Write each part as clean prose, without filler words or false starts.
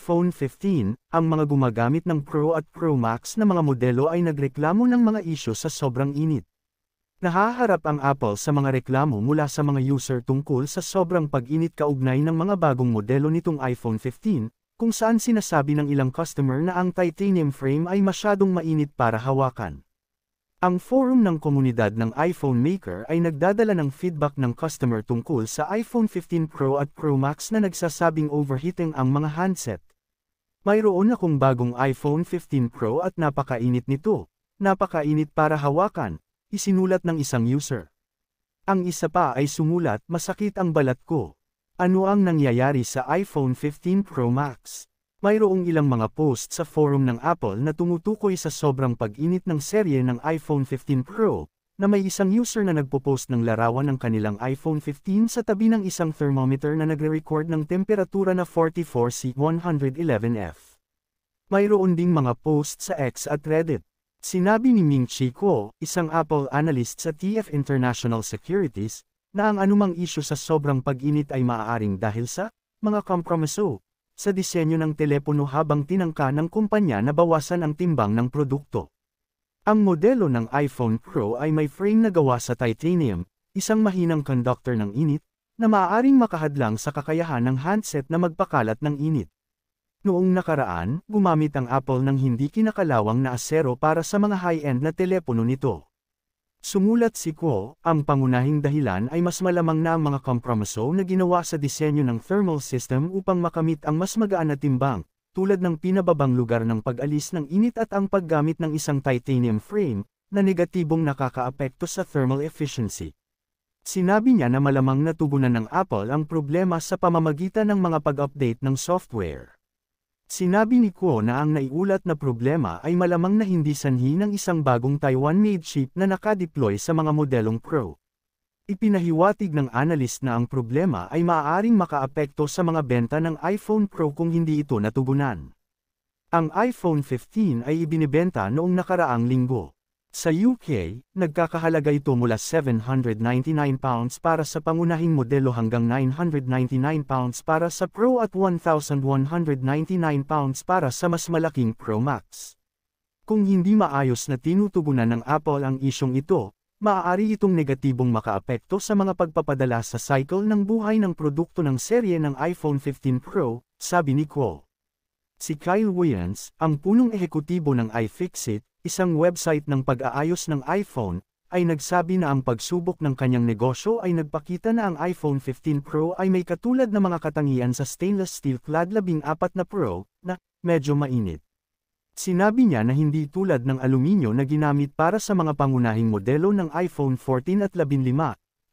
iPhone 15, ang mga gumagamit ng Pro at Pro Max na mga modelo ay nagreklamo ng mga isyu sa sobrang init. Nahaharap ang Apple sa mga reklamo mula sa mga user tungkol sa sobrang pag-init kaugnay ng mga bagong modelo nitong iPhone 15, kung saan sinasabi ng ilang customer na ang titanium frame ay masyadong mainit para hawakan. Ang forum ng komunidad ng iPhone maker ay nagdadala ng feedback ng customer tungkol sa iPhone 15 Pro at Pro Max na nagsasabing overheating ang mga handset. Mayroon akong bagong iPhone 15 Pro at napakainit nito. Napakainit para hawakan, isinulat ng isang user. Ang isa pa ay sumulat, masakit ang balat ko. Ano ang nangyayari sa iPhone 15 Pro Max? Mayroong ilang mga post sa forum ng Apple na tumutukoy sa sobrang pag-init ng serye ng iPhone 15 Pro, na may isang user na nagpo-post ng larawan ng kanilang iPhone 15 sa tabi ng isang thermometer na nagre-record ng temperatura na 44°C 111°F. Mayroon ding mga post sa X at Reddit. Sinabi ni Ming Chi Kuo, isang Apple analyst sa TF International Securities, na ang anumang isyu sa sobrang pag-init ay maaaring dahil sa mga kompromiso sa disenyo ng telepono habang tinangka ng kumpanya na bawasan ang timbang ng produkto. Ang modelo ng iPhone Pro ay may frame na gawa sa titanium, isang mahinang conductor ng init, na maaaring makahadlang sa kakayahan ng handset na magpakalat ng init. Noong nakaraan, gumamit ang Apple ng hindi kinakalawang na asero para sa mga high-end na telepono nito. Sumulat si Kuo, ang pangunahing dahilan ay mas malamang na ang mga kompromiso na ginawa sa disenyo ng thermal system upang makamit ang mas magaan na timbang, tulad ng pinababang lugar ng pag-alis ng init at ang paggamit ng isang titanium frame, na negatibong nakakaapekto sa thermal efficiency. Sinabi niya na malamang natugunan ng Apple ang problema sa pamamagitan ng mga pag-update ng software. Sinabi ni Kuo na ang naiulat na problema ay malamang na hindi sanhi ng isang bagong Taiwan-made chip na nakadeploy sa mga modelong Pro. Ipinahiwatig ng analyst na ang problema ay maaaring makaapekto sa mga benta ng iPhone Pro kung hindi ito natugunan. Ang iPhone 15 ay ibinibenta noong nakaraang linggo. Sa UK, nagkakahalaga ito mula £799 para sa pangunahing modelo hanggang £999 para sa Pro at £1,199 para sa mas malaking Pro Max. Kung hindi maayos na tinutugunan ng Apple ang isyong ito, maaari itong negatibong makaapekto sa mga pagpapadala sa cycle ng buhay ng produkto ng serye ng iPhone 15 Pro, sabi ni Kuo. Si Kyle Williams, ang punong ehekutibo ng iFixit, isang website ng pag-aayos ng iPhone, ay nagsabi na ang pagsubok ng kanyang negosyo ay nagpakita na ang iPhone 15 Pro ay may katulad na mga katangian sa stainless steel clad 14 na Pro, na medyo mainit. Sinabi niya na hindi tulad ng aluminyo na ginamit para sa mga pangunahing modelo ng iPhone 14 at 15,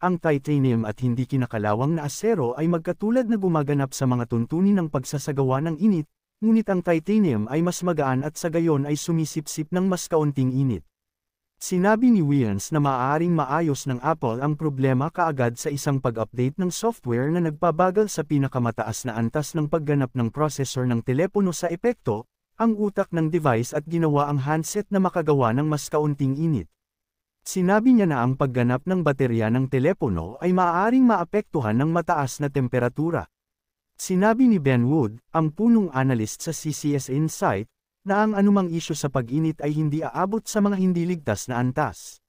ang titanium at hindi kinakalawang na asero ay magkatulad na gumaganap sa mga tuntunin ng pagsasagawa ng init, ngunit ang titanium ay mas magaan at sa gayon ay sumisipsip ng mas kaunting init. Sinabi ni Williams na maaaring maayos ng Apple ang problema kaagad sa isang pag-update ng software na nagpabagal sa pinakamataas na antas ng pagganap ng processor ng telepono sa epekto, ang utak ng device at ginawa ang handset na makagawa ng mas kaunting init. Sinabi niya na ang pagganap ng baterya ng telepono ay maaaring maapektuhan ng mataas na temperatura. Sinabi ni Ben Wood, ang punong analyst sa CCS Insight, na ang anumang isyu sa pag-init ay hindi aabot sa mga hindi ligtas na antas.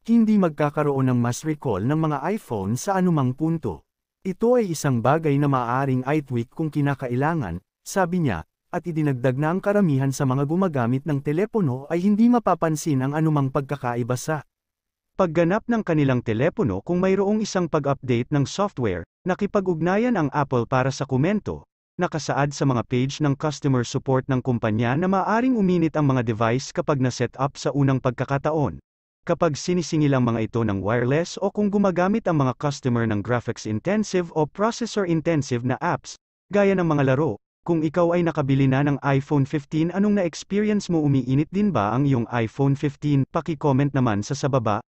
Hindi magkakaroon ng mass recall ng mga iPhone sa anumang punto. Ito ay isang bagay na maaaring i-tweak kung kinakailangan, sabi niya, at idinagdag na ang karamihan sa mga gumagamit ng telepono ay hindi mapapansin ang anumang pagkakaiba sa pagganap ng kanilang telepono kung mayroong isang pag-update ng software. Nakipag-ugnayan ang Apple para sa komento, nakasaad sa mga page ng customer support ng kumpanya na maaaring uminit ang mga device kapag na-set up sa unang pagkakataon. Kapag sinisingil ang mga ito ng wireless o kung gumagamit ang mga customer ng graphics-intensive o processor-intensive na apps, gaya ng mga laro, kung ikaw ay nakabili na ng iPhone 15 anong na-experience mo umiinit din ba ang iyong iPhone 15? Paki-comment naman sa baba.